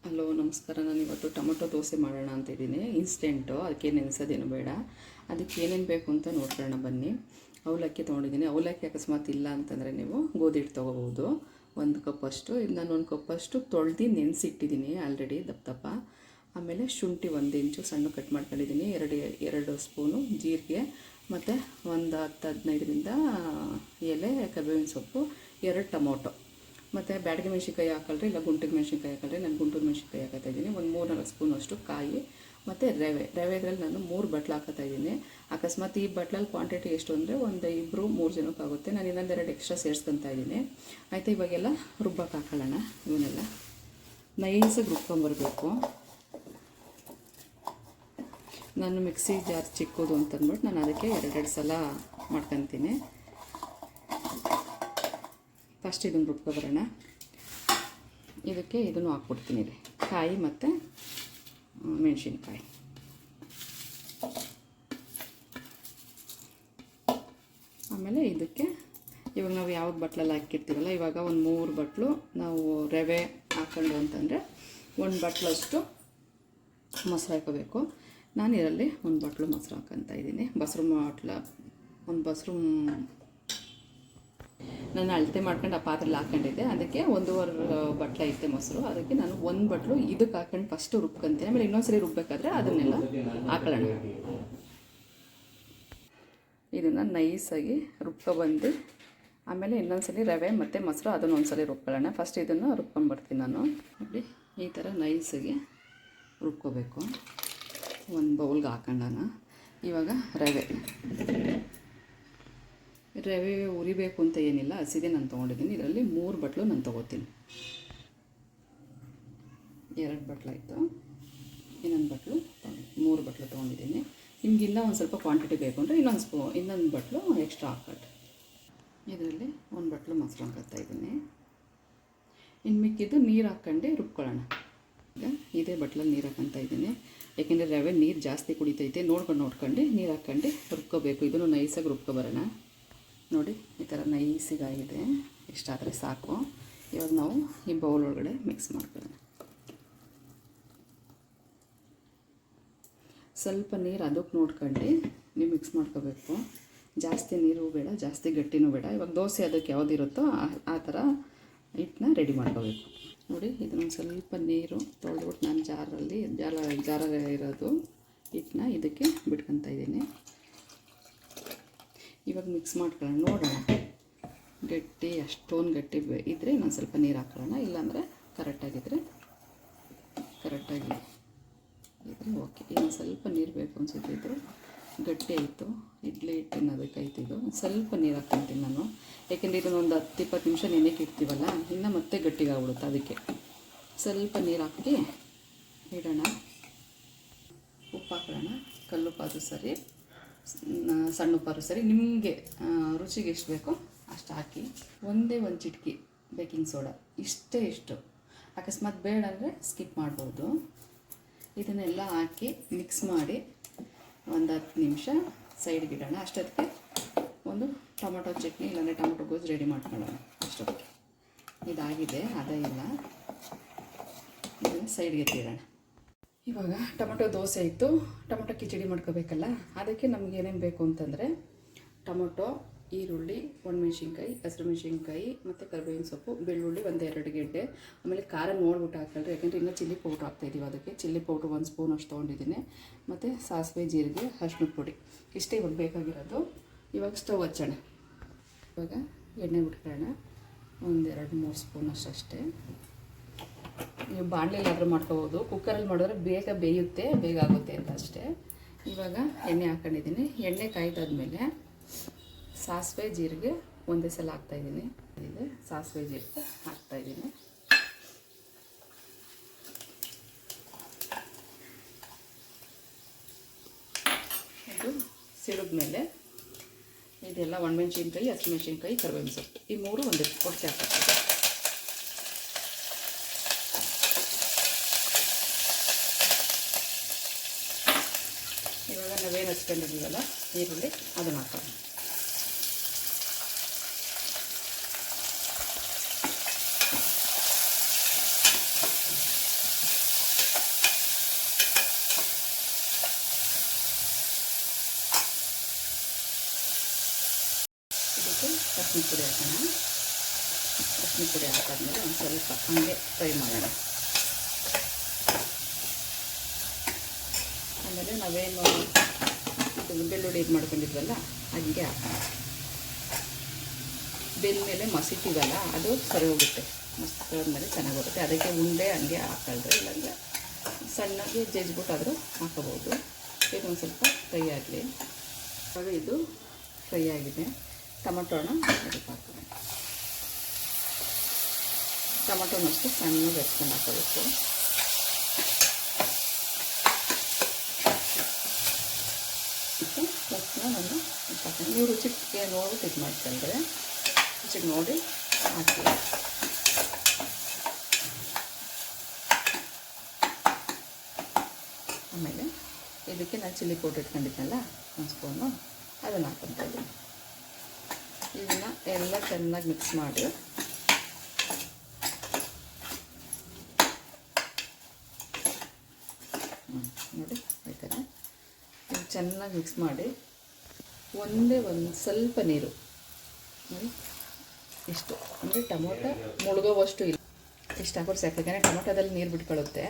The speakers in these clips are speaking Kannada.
ಹಲೋ ನಮಸ್ಕಾರ. ನಾನು ಇವತ್ತು ಟೊಮೊಟೊ ದೋಸೆ ಮಾಡೋಣ ಅಂತಿದ್ದೀನಿ. ಇನ್ಸ್ಟೆಂಟು, ಅದಕ್ಕೆ ನೆನೆಸೋದೇನು ಬೇಡ. ಅದಕ್ಕೆ ಏನೇನು ಬೇಕು ಅಂತ ನೋಡ್ಕೊಳ್ಳೋಣ ಬನ್ನಿ. ಅವಲಕ್ಕಿ ತೊಗೊಂಡಿದ್ದೀನಿ. ಅವಲಕ್ಕಿ ಅಕಸ್ಮಾತ್ ಇಲ್ಲ ಅಂತಂದರೆ ನೀವು ಗೋಧಿ ಹಿಟ್ಟು ತೊಗೋಬೋದು. 1 ಕಪ್ಪಷ್ಟು. ಇದು ನಾನು 1 ಕಪ್ಪಷ್ಟು ತೊಳೆದು ನೆನೆಸಿಟ್ಟಿದ್ದೀನಿ ಆಲ್ರೆಡಿ ದಪ್ಪ ದಪ್ಪ. ಆಮೇಲೆ ಶುಂಠಿ 1 ಇಂಚು ಸಣ್ಣ ಕಟ್ ಮಾಡ್ಕೊಂಡಿದ್ದೀನಿ. 2 ಸ್ಪೂನು ಜೀರಿಗೆ, ಮತ್ತು ಒಂದು 10-15 ಎಲೆ ಕರಿಬೇವಿನ ಸೊಪ್ಪು, 2 ಟೊಮೊಟೊ, ಮತ್ತು ಬ್ಯಾಡಗಿ ಮೆಣಸಿನ್ಕಾಯಿ ಹಾಕಲ್ರಿ, ಇಲ್ಲ ಗುಂಟಿಗೆ ಮೆಣಸಿನ್ಕಾಯಿ ಹಾಕಲ್ರಿ. ನಾನು ಗುಂಟೂರು ಮೆಣಸಿನ್ಕಾಯಿ ಹಾಕತ್ತಾಯಿದ್ದೀನಿ. ಒಂದು 3-4 ಸ್ಪೂನಷ್ಟು ಕಾಯಿ, ಮತ್ತು ರವೆದ್ರಲ್ಲಿ ನಾನು 3 ಬಟ್ಲು ಹಾಕತ್ತಾಯಿದ್ದೀನಿ. ಅಕಸ್ಮಾತ್ ಈ ಬಟ್ಲಲ್ಲಿ ಕ್ವಾಂಟಿಟಿ ಎಷ್ಟು ಅಂದರೆ ಒಂದು 2-3 ಜನಕ್ಕಾಗುತ್ತೆ. ನಾನು ಇನ್ನೊಂದು 2 ಎಕ್ಸ್ಟ್ರಾ ಸೇರಿಸ್ಕೊತಾ ಇದ್ದೀನಿ. ಆಯಿತು, ಇವಾಗೆಲ್ಲ ರುಬ್ಬಕ್ಕೆ ಹಾಕೊಳ್ಳೋಣ. ಇವನ್ನೆಲ್ಲ ನೈಸಾಗಿ ರುಬ್ಕೊಂಬರ್ಬೇಕು. ನಾನು ಮಿಕ್ಸಿ ಜಾರ್ ಚಿಕ್ಕೋದು ಅಂತಂದ್ಬಿಟ್ಟು ನಾನು ಅದಕ್ಕೆ 2 ಸಲ ಮಾಡ್ಕೊತೀನಿ. ಫಸ್ಟ್ ಇದನ್ನು ರುಬ್ಕೊಬರೋಣ. ಇದಕ್ಕೆ ಇದನ್ನು ಹಾಕ್ಬಿಡ್ತೀನಿ ರೀ, ಕಾಯಿ ಮತ್ತು ಮೆಣಸಿನ್ಕಾಯಿ. ಆಮೇಲೆ ಇದಕ್ಕೆ ಇವಾಗ ನಾವು ಯಾವ್ದು ಬಟ್ಲಲ್ಲಿ ಹಾಕಿರ್ತೀವಲ್ಲ, ಇವಾಗ ಒಂದು 3 ಬಟ್ಲು ನಾವು ರವೆ ಹಾಕ್ಕೊಂಡು ಅಂತಂದರೆ 1 ಬಟ್ಲಷ್ಟು ಮೊಸರು ಹಾಕೋಬೇಕು. ನಾನು ಇದರಲ್ಲಿ 1 ಬಟ್ಲು ಮೊಸರು ಹಾಕ್ಕೊತಾ ಇದ್ದೀನಿ. ಒಂದು ಬಸ್ರು ನಾನು ಅಳತೆ ಮಾಡ್ಕೊಂಡು ಆ ಪಾತ್ರೆಲಿ ಹಾಕ್ಕೊಂಡಿದ್ದೆ. ಅದಕ್ಕೆ 1.5 ಬಟ್ಲು ಐತೆ ಮೊಸರು. ಅದಕ್ಕೆ ನಾನು 1 ಬಟ್ಲು ಇದಕ್ಕೆ ಹಾಕೊಂಡು ಫಸ್ಟು ರುಬ್ಕೊಂತೀನಿ. ಆಮೇಲೆ ಇನ್ನೊಂದ್ಸರಿ ರುಬ್ಬಬೇಕಾದ್ರೆ ಅದನ್ನೆಲ್ಲ ಹಾಕೊಳ್ಳೋಣ. ಇದನ್ನು ನೈಸಾಗಿ ರುಬ್ಕೊಬಂದು ಆಮೇಲೆ ಇನ್ನೊಂದ್ಸಲಿ ರವೆ ಮತ್ತು ಮೊಸರು ಅದನ್ನು ಒಂದ್ಸಲಿ ರುಬ್ಕೊಳ್ಳೋಣ. ಫಸ್ಟ್ ಇದನ್ನು ರುಬ್ಕೊಂಡ್ಬರ್ತೀನಿ ನಾನು. ನೋಡಿ, ಈ ಥರ ನೈಸಾಗಿ ರುಬ್ಕೋಬೇಕು. ಒಂದು ಬೌಲ್ಗೆ ಹಾಕೊಂಡಾನ. ಇವಾಗ ರವೆ ಉರಿಬೇಕು ಅಂತ ಏನಿಲ್ಲ, ಹಸಿದೆ ನಾನು ತೊಗೊಂಡಿದ್ದೀನಿ. ಇದರಲ್ಲಿ 3 ಬಟ್ಲು ನಾನು ತೊಗೋತೀನಿ. 2 ಬಟ್ಲಾಯಿತು, ಇನ್ನೊಂದು ಬಟ್ಲು 3 ಬಟ್ಲು ತೊಗೊಂಡಿದ್ದೀನಿ. ನಿಮ್ಗೆ ಇನ್ನೂ ಒಂದು ಸ್ವಲ್ಪ ಕ್ವಾಂಟಿಟಿ ಬೇಕು ಅಂದರೆ ಇನ್ನೊಂದು ಬಟ್ಲು ಎಕ್ಸ್ಟ್ರಾ ಹಾಕ್ಕೊಟ್ಟು. ಇದರಲ್ಲಿ 1 ಬಟ್ಲು ಮೊಸರು ಹಾಕ್ತಾ ಇದ್ದೀನಿ. ಇನ್ನು ಮಿಕ್ಕಿದ್ದು ನೀರು ಹಾಕ್ಕೊಂಡು ರುಬ್ಕೊಳ್ಳೋಣ. ಈಗ ಇದೇ ಬಟ್ಲಲ್ಲಿ ನೀರು ಹಾಕ್ಕೊತಾ ಇದ್ದೀನಿ. ಏಕೆಂದರೆ ರವೆ ನೀರು ಜಾಸ್ತಿ ಕುಡಿತೈತೆ. ನೋಡ್ಕೊಂಡು ನೀರು ಹಾಕ್ಕೊಂಡು ರುಬ್ಕೋಬೇಕು. ಇದನ್ನು ನೈಸಾಗಿ ರುಬ್ಕೊಬರೋಣ. ನೋಡಿ, ಈ ಥರ ನೈಸಿಗಾಗಿದೆ. ಇಷ್ಟಾದರೆ ಸಾಕು. ಇವಾಗ ನಾವು ಈ ಬೌಲ್ ಒಳಗಡೆ ಮಿಕ್ಸ್ ಮಾಡ್ಕೊಳ್ಳೋಣ. ಸ್ವಲ್ಪ ನೀರು ಅದಕ್ಕೆ ನೋಡ್ಕೊಂಡು ನೀವು ಮಿಕ್ಸ್ ಮಾಡ್ಕೋಬೇಕು. ಜಾಸ್ತಿ ನೀರು ಬೇಡ, ಜಾಸ್ತಿ ಗಟ್ಟಿನೂ ಬೇಡ. ಇವಾಗ ದೋಸೆ ಅದಕ್ಕೆ ಯಾವುದಿರುತ್ತೋ ಆ ಥರ ಹಿಟ್ಟನ್ನ ರೆಡಿ ಮಾಡ್ಕೋಬೇಕು. ನೋಡಿ, ಇದನ್ನೊಂದು ಸ್ವಲ್ಪ ನೀರು ತೊಳೆದ್ಬಿಟ್ಟು ನಾನು ಜಾರಲ್ಲಿ ಇರೋದು ಹಿಟ್ಟನ್ನ ಇದಕ್ಕೆ ಬಿಟ್ಕೊತಾ ಇದ್ದೀನಿ. ಇವಾಗ ಮಿಕ್ಸ್ ಮಾಡ್ಕೊಳ್ಳೋಣ. ನೋಡೋಣ, ಅಷ್ಟೊಂದು ಗಟ್ಟಿ ಇದ್ದರೆ ಇನ್ನೊಂದು ಸ್ವಲ್ಪ ನೀರು ಹಾಕೊಳ್ಳೋಣ. ಇಲ್ಲಾಂದರೆ ಕರೆಕ್ಟಾಗಿ ಓಕೆ. ಇನ್ನೊಂದು ಸ್ವಲ್ಪ ನೀರು ಬೇಕು ಅನಿಸುತ್ತಿದ್ದು, ಗಟ್ಟಿ ಆಯಿತು. ಇಡ್ಲಿ ಹಿಟ್ಟಿನ ಅದಕ್ಕಾಯ್ತಿದ್ದು ಸ್ವಲ್ಪ ನೀರು ಹಾಕ್ಕೊತೀನಿ ನಾನು. ಯಾಕೆಂದರೆ ಇದನ್ನೊಂದು 10-20 ನಿಮಿಷ ನೆನೆಗೆ ಇಡ್ತೀವಲ್ಲ, ಇನ್ನು ಮತ್ತೆ ಗಟ್ಟಿಗಾಗ್ಬಿಡುತ್ತೆ. ಅದಕ್ಕೆ ಸ್ವಲ್ಪ ನೀರು ಹಾಕಿ ಇಡೋಣ. ಉಪ್ಪು ಹಾಕೊಳ್ಳೋಣ. ಕಲ್ಲುಪ್ಪಾದರೂ ಸರಿ, ಸಣ್ಣ ಉಪ್ಪಾದ್ರೂ ಸರಿ, ನಿಮಗೆ ರುಚಿಗೆ ಎಷ್ಟು ಬೇಕೋ ಅಷ್ಟು ಹಾಕಿ. ಒಂದು ಚಿಟಿಕೆ ಬೇಕಿಂಗ್ ಸೋಡಾ, ಇಷ್ಟು. ಅಕಸ್ಮಾತ್ ಬೇಡ ಅಂದರೆ ಸ್ಕಿಪ್ ಮಾಡ್ಬೋದು. ಇದನ್ನೆಲ್ಲ ಹಾಕಿ ಮಿಕ್ಸ್ ಮಾಡಿ ಒಂದು 10 ನಿಮಿಷ ಸೈಡ್ಗೆ ಇಡೋಣ. ಅಷ್ಟೊತ್ತಿಗೆ ಒಂದು ಟೊಮೊಟೊ ಚಟ್ನಿ ಇಲ್ಲಾಂದರೆ ಟೊಮೊಟೊ ಗೊಜ್ಜು ರೆಡಿ ಮಾಡ್ಕೊಳ್ಳೋಣ. ಅಷ್ಟೊತ್ತಿಗೆ ಇದಾಗಿದೆ, ಅದೇ ಇಲ್ಲ, ಇದನ್ನು ಸೈಡ್ಗೆ ಎತ್ತಿಡೋಣ. ಇವಾಗ ಟೊಮೊಟೊ ದೋಸೆ ಇತ್ತು. ಟೊಮೊಟೊ ಕಿಚಡಿ ಮಾಡ್ಕೋಬೇಕಲ್ಲ, ಅದಕ್ಕೆ ನಮ್ಗೆ ಏನೇನು ಬೇಕು ಅಂತಂದರೆ ಟೊಮೊಟೊ, ಈರುಳ್ಳಿ, ಒಣಮೆಣ್ಸಿನ್ಕಾಯಿ, ಹಸಿರು ಮೆಣಸಿನ್ಕಾಯಿ, ಮತ್ತು ಕರಿಬೇವಿನ ಸೊಪ್ಪು, ಬೆಳ್ಳುಳ್ಳಿ 1-2 ಗೆಡ್ಡೆ. ಆಮೇಲೆ ಖಾರ ನೋಡ್ಬಿಟ್ಟು ಹಾಕಲ್ರಿ, ಯಾಕೆಂದರೆ ಇನ್ನೂ ಚಿಲ್ಲಿ ಪೌಡ್ರ್ ಹಾಕ್ತಾಯಿದ್ದೀವಿ. ಅದಕ್ಕೆ ಚಿಲ್ಲಿ ಪೌಡ್ರ್ 1 ಸ್ಪೂನ್ ಅಷ್ಟು ತೊಗೊಂಡಿದ್ದೀನಿ. ಮತ್ತು ಸಾಸಿವೆ, ಜೀರಿಗೆ, ಅರಿಶಿಣದ ಪುಡಿ, ಇಷ್ಟೇ ಇವಾಗ ಬೇಕಾಗಿರೋದು. ಇವಾಗ ಸ್ಟವ್ ಹಚ್ಚೋಣ. ಇವಾಗ ಎಣ್ಣೆ ಬಿಟ್ಕೊಳ್ಳೋಣ. 1-2-3 ಸ್ಪೂನ್ ಅಷ್ಟೇ. ನೀವು ಬಾಣಲೆಲ್ಲಾದರೂ ಮಾಡ್ಕೋಬೋದು. ಕುಕ್ಕರಲ್ಲಿ ಮಾಡಿದ್ರೆ ಬೇಗ ಬೇಯುತ್ತೆ, ಬೇಗ ಆಗುತ್ತೆ ಅಂತ ಅಷ್ಟೇ. ಇವಾಗ ಎಣ್ಣೆ ಹಾಕ್ಕೊಂಡಿದ್ದೀನಿ. ಎಣ್ಣೆ ಕಾಯ್ದಾದ್ಮೇಲೆ ಸಾಸಿವೆ, ಜೀರಿಗೆ ಒಂದೇ ಸಲ ಹಾಕ್ತಾಯಿದ್ದೀನಿ. ಸಾಸಿವೆ, ಜೀರಿಗೆ ಹಾಕ್ತಾಯಿದ್ದೀನಿ. ಇದು ಸಿಡಿದ್ಮೇಲೆ ಇದೆಲ್ಲ ಒಣಮೆಣ್ಸಿನ್ಕಾಯಿ, ಹಸಿಮೆಣ್ಸಿನ್ಕಾಯಿ, ಕರಿಬೇವಿನ ಸೊಪ್ಪು, ಈ 3 ಒಂದೇ ಒಟ್ಟಿಗೆ ಹಾಕ್ತಾರೆ. ಇವಾಗ ನಾವೇನು ಹಚ್ಕೊಂಡಿದ್ದೀವಲ್ಲ ಈರುಳ್ಳಿ, ಅದನ್ನು ಹಾಕೋಣ. ಅರಿಶಿನ ಪುಡಿ ಹಾಕೋಣ. ಅರಿಶಿನ ಪುಡಿ ಹಾಕಾದ್ಮೇಲೆ ಒಂದು ಸ್ವಲ್ಪ ಹಂಗೆ ಫ್ರೈ ಮಾಡೋಣ. ಆಮೇಲೆ ನಾವೇನು ಬೆಳ್ಳುಳ್ಳಿ ಇದು ಮಾಡ್ಕೊಂಡಿದ್ವಲ್ಲ ಹಂಗೆ ಹಾಕೋಣ. ಬೆಂದಮೇಲೆ ಮಸಿತೀವಲ್ಲ ಅದು ಸರಿ ಹೋಗುತ್ತೆ. ಮಸ್ತಾದ್ಮೇಲೆ ಚೆನ್ನಾಗಿ ಬರುತ್ತೆ. ಅದಕ್ಕೆ ಉಂಡೆ ಹಂಗೆ ಹಾಕಲ್ರಿ, ಇಲ್ಲಾಂದರೆ ಸಣ್ಣಗೆ ಜಜ್ಜಿಬಿಟ್ಟಾದರೂ ಹಾಕೋಬೋದು. ಇದೊಂದು ಸ್ವಲ್ಪ ಫ್ರೈ ಆಗಲಿ. ಇವಾಗ ಇದು ಫ್ರೈ ಆಗಿದೆ. ಟೊಮಟೋನ ಅದಕ್ಕೆ ಹಾಕೋಣ. ಟೊಮಟೋನಷ್ಟು ಸಣ್ಣಗೆ ಹೆಚ್ಕೊಂಡು ಹಾಕೋಬೇಕು. ಉಪ್ಪನ್ನ ನಾನು ಹಾಕೋಣ. ನೀವು ರುಚಿಗೆ ನೋಡ್ಬಿಟ್ಟು ಇದು ಮಾಡ್ಕೊಂಡ್ರೆ ರುಚಿಗೆ ನೋಡಿ ಹಾಕಿ. ಆಮೇಲೆ ಇದಕ್ಕೆ ನಾನು ಚಿಲ್ಲಿ ಪೌಡ್ರ್ ಇಟ್ಕೊಂಡಿದ್ದೆನಲ್ಲ ಒಂದು ಸ್ಪೂನು, ಅದನ್ನು ಹಾಕ್ಕೊತಾ ಇದ್ದೀನಿ. ಇದನ್ನು ಎಲ್ಲ ಚೆನ್ನಾಗಿ ಮಿಕ್ಸ್ ಮಾಡಿ ನೋಡಿ ಆಯ್ತಾರೆ. ಇದು ಚೆನ್ನಾಗಿ ಮಿಕ್ಸ್ ಮಾಡಿ ಒಂದು ಸ್ವಲ್ಪ ನೀರು ನೋಡಿ ಇಷ್ಟು, ಅಂದರೆ ಟೊಮೊಟೊ ಮುಳುಗೋವಷ್ಟು ಇಲ್ಲ, ಇಷ್ಟು ಹಾಕೋರು ಸಾಕು. ಯಾಕಂದರೆ ಟೊಮೊಟೊದಲ್ಲಿ ನೀರು ಬಿಟ್ಕೊಳ್ಳುತ್ತೆ.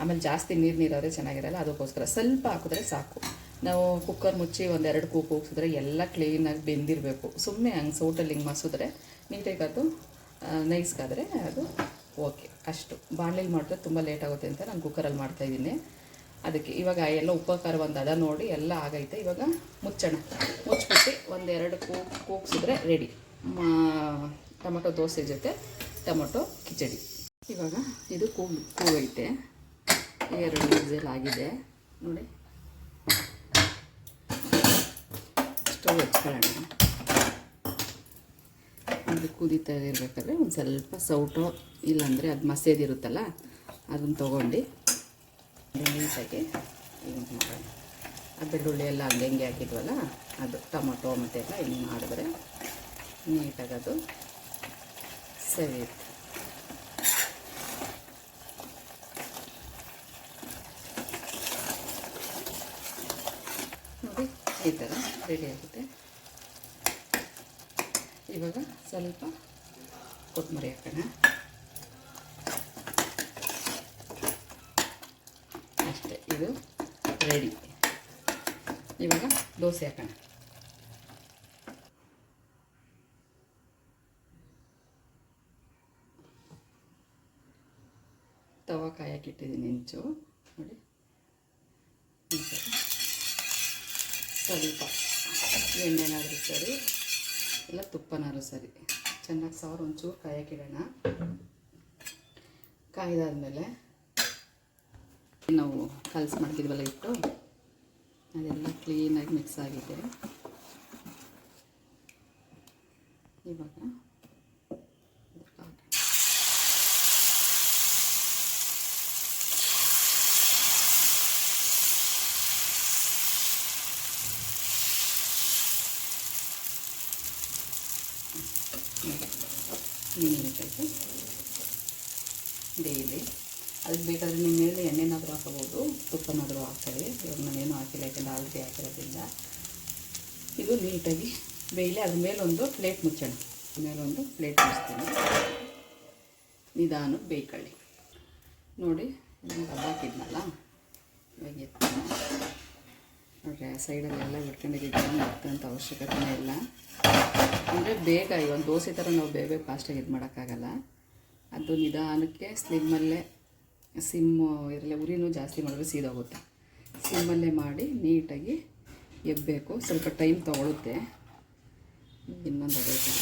ಆಮೇಲೆ ಜಾಸ್ತಿ ನೀರಾದರೆ ಚೆನ್ನಾಗಿರಲ್ಲ, ಅದಕ್ಕೋಸ್ಕರ ಸ್ವಲ್ಪ ಹಾಕಿದ್ರೆ ಸಾಕು. ನಾವು ಕುಕ್ಕರ್ ಮುಚ್ಚಿ ಒಂದೆರಡು ಕೂಗು ಕೂಗಿಸಿದ್ರೆ ಎಲ್ಲ ಕ್ಲೀನಾಗಿ ಬೆಂದಿರಬೇಕು. ಸುಮ್ಮನೆ ಹಂಗೆ ಸೌಟಲ್ಲಿ ಹಿಂಗೆ ಮಸಿದ್ರೆ ನೀಟಾಗಿ ಅದು ನೈಸ್ಗಾದರೆ ಅದು ಓಕೆ. ಅಷ್ಟು ಬಾಣಲೆಲಿ ಮಾಡಿದ್ರೆ ತುಂಬ ಲೇಟ್ ಆಗುತ್ತೆ ಅಂತ ನಾನು ಕುಕ್ಕರಲ್ಲಿ ಮಾಡ್ತಾಯಿದ್ದೀನಿ. ಅದಕ್ಕೆ ಇವಾಗ ಎಲ್ಲ ಉಪ್ಪು ಖಾರ ಒಂದು ಅದ ನೋಡಿ ಎಲ್ಲ ಆಗೈತೆ. ಇವಾಗ ಮುಚ್ಚೋಣ. ಮುಚ್ಚಿಬಿಟ್ಟು ಒಂದೆರಡು ಕೂಗಿಸಿದ್ರೆ ರೆಡಿ ಟೊಮೊಟೊ ದೋಸೆ ಜೊತೆ ಟೊಮೊಟೊ ಕಿಚಡಿ. ಇವಾಗ ಇದು ಕೂಗೈತೆ. 2 ವಿಸಿಲ್ ಆಗಿದೆ ನೋಡಿ. ಸ್ಟವ್ ಹಚ್ಕೊಳ್ಳೋಣ. ಅದು ಕುದೀತಾ ಇರಬೇಕಾದ್ರೆ ಒಂದು ಸ್ವಲ್ಪ ಸೌಟು ಇಲ್ಲಾಂದರೆ ಅದು ಮಸೇದಿರುತ್ತಲ್ಲ ಅದನ್ನು ತೊಗೊಂಡು ನೀಟಾಗಿ ಹಿಂಗೆ ಮಾಡೋಣ. ಆ ಬೆಳ್ಳುಳ್ಳಿ ಎಲ್ಲ ಹಂಗೆ ಹಾಕಿದ್ವಲ್ಲ ಅದು ಟೊಮೊಟೊ ಮತ್ತು ಎಲ್ಲ ಹಿಂಗೆ ಮಾಡಿದ್ರೆ ನೀಟಾಗಿ ಅದು ಸವಿಯುತ್ತೆ. ನೋಡಿ ಈ ಥರ ರೆಡಿ ಆಗುತ್ತೆ. ಇವಾಗ ಸ್ವಲ್ಪ ಕೊತ್ತಂಬರಿ ಹಾಕೋಣ. ಅಷ್ಟೇ, ಇದು ರೆಡಿ. ಇವಾಗ ದೋಸೆ ಹಾಕೋಣ. ತವ ಕಾಯಕ್ಕಿಟ್ಟಿದ್ದೀನಿ ಹೆಂಚು ನೋಡಿ. ಸ್ವಲ್ಪ ಎಣ್ಣೆನಾದರೂ ಸರಿ ಇಲ್ಲ ತುಪ್ಪನಾದ್ರೂ ಸರಿ ಚೆನ್ನಾಗಿ ಸಾವಿರ ಒಂಚೂರು ಕಾಯಕ್ಕಿಡೋಣ. ಕಾಯ್ದಾದ್ಮೇಲೆ ನಾವು ಕಲಸಿ ಮಾಡ್ತಿದ್ವಲ್ಲ ಇಟ್ಟು ಅದೆಲ್ಲ ಕ್ಲೀನಾಗಿ ಮಿಕ್ಸ್ ಆಗಿದೆ. ಇವಾಗ ನೀಟಾಗಿ ಡೈಲಿ ಅದಕ್ಕೆ ಬೇಕಾದರೆ ನಿಮ್ಮ ಮೇಲೆ ಎಣ್ಣೆನಾದರೂ ಹಾಕೋಬೋದು, ತುಪ್ಪನಾದರೂ ಹಾಕ್ತೀವಿ. ಇವಾಗ ನಾನೇನು ಹಾಕಿಲ್ಲ ಯಾಕೆಂದರೆ ಆಲ್ರೆಡಿ ಹಾಕಿರೋದ್ರಿಂದ. ಇದು ನೀಟಾಗಿ ಬೇಯಲಿ. ಅದ್ರ ಮೇಲೊಂದು ಪ್ಲೇಟ್ ಮುಚ್ಚೋಣ. ಮೇಲೊಂದು ಪ್ಲೇಟ್ ಮುಚ್ತೀನಿ. ನಿಧಾನಕ್ಕೆ ಬೇಯ್ಕೊಳ್ಳಿ ನೋಡಿ. ಹಾಕಿದ್ನಲ್ಲ ಇವಾಗ ಎತ್ತೀನಿ ನೋಡಿರಿ. ಆ ಸೈಡಲ್ಲೆಲ್ಲ ಬಿಟ್ಕೊಂಡಿದ್ದೀನಿ. ಎತ್ತಂಥ ಅವಶ್ಯಕತೆಯೇ ಇಲ್ಲ. ಅಂದರೆ ಬೇಗ ಇವಾಗ ದೋಸೆ ಥರ ನಾವು ಬೇಗ ಫಾಸ್ಟಾಗಿ ಇದು ಮಾಡೋಕ್ಕಾಗಲ್ಲ. ಅದು ನಿಧಾನಕ್ಕೆ ಸ್ಲಿಮ್ಮಲ್ಲೇ, ಸಿಮ್ಮು ಇರಲಿ, ಉರಿನೂ ಜಾಸ್ತಿ ಮಾಡಿದ್ರೆ ಸೀದೋಗುತ್ತೆ. ಸಿಮ್ಮಲ್ಲೇ ಮಾಡಿ ನೀಟಾಗಿ ಎಬ್ಬಬೇಕು. ಸ್ವಲ್ಪ ಟೈಮ್ ತೊಗೊಳುತ್ತೆ. ಇನ್ನೊಂದು ಅದೇ ಥರ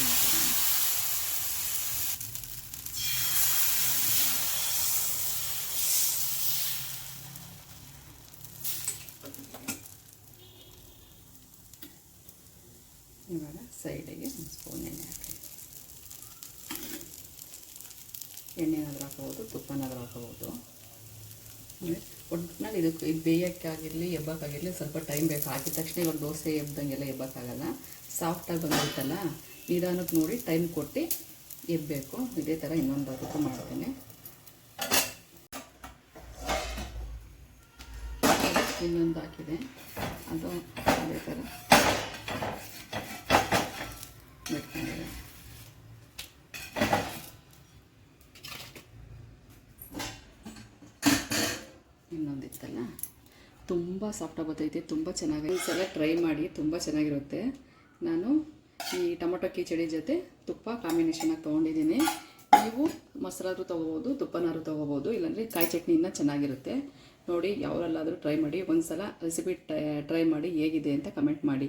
ಇವಾಗ ಸೈಡಿಗೆ ಒಂದು ಸ್ಪೂನ್ ಎಣ್ಣೆ ಹಾಕಿ. ಎಣ್ಣೆನಾದರೂ ಹಾಕೋಬೋದು, ತುಪ್ಪನಾದರೂ ಹಾಕೋಬೋದು. ಒಟ್ಟಿನಲ್ಲಿ ಇದು ಬೇಯೋಕ್ಕಾಗಿರಲಿ ಎಬ್ಬಕ್ಕಾಗಿರಲಿ ಸ್ವಲ್ಪ ಟೈಮ್ ಬೇಕು. ಹಾಕಿದ ತಕ್ಷಣ ಇವಾಗ ದೋಸೆ ಎಬ್ದಂಗೆಲ್ಲ ಎಬ್ಬಕ್ಕಾಗಲ್ಲ. ಸಾಫ್ಟಾಗಿ ಬಂದಿರುತ್ತಲ್ಲ, ನಿಧಾನಕ್ಕೆ ನೋಡಿ ಟೈಮ್ ಕೊಟ್ಟು ಎಬ್ಬಬೇಕು. ಇದೇ ಥರ ಇನ್ನೊಂದು ಅದಕ್ಕೂ ಮಾಡ್ತೇನೆ. ಇನ್ನೊಂದು ಹಾಕಿದೆ, ಅದು ಅದೇ ಥರ ಬಿಟ್ಕೊಂಡಿದೆ. ತುಂಬ ಸಾಫ್ಟಾಗಿ ಬರ್ತೈತೆ, ತುಂಬ ಚೆನ್ನಾಗಿ. ಈ ಸಲ ಟ್ರೈ ಮಾಡಿ, ತುಂಬ ಚೆನ್ನಾಗಿರುತ್ತೆ. ನಾನು ಈ ಟೊಮೊಟೊ ಕಿಚಡಿ ಜೊತೆ ತುಪ್ಪ ಕಾಂಬಿನೇಷನಾಗಿ ತೊಗೊಂಡಿದ್ದೀನಿ. ನೀವು ಮೊಸರಾದ್ರೂ ತೊಗೋಬೋದು, ತುಪ್ಪನಾದ್ರೂ ತೊಗೋಬೋದು, ಇಲ್ಲಾಂದರೆ ಕಾಯಿ ಚಟ್ನಿ ಇನ್ನೂ ಚೆನ್ನಾಗಿರುತ್ತೆ. ನೋಡಿ, ಯಾವರೆಲ್ಲಾದರೂ ಟ್ರೈ ಮಾಡಿ. ಒಂದು ಸಲ ರೆಸಿಪಿ ಟ್ರೈ ಮಾಡಿ ಹೇಗಿದೆ ಅಂತ ಕಮೆಂಟ್ ಮಾಡಿ.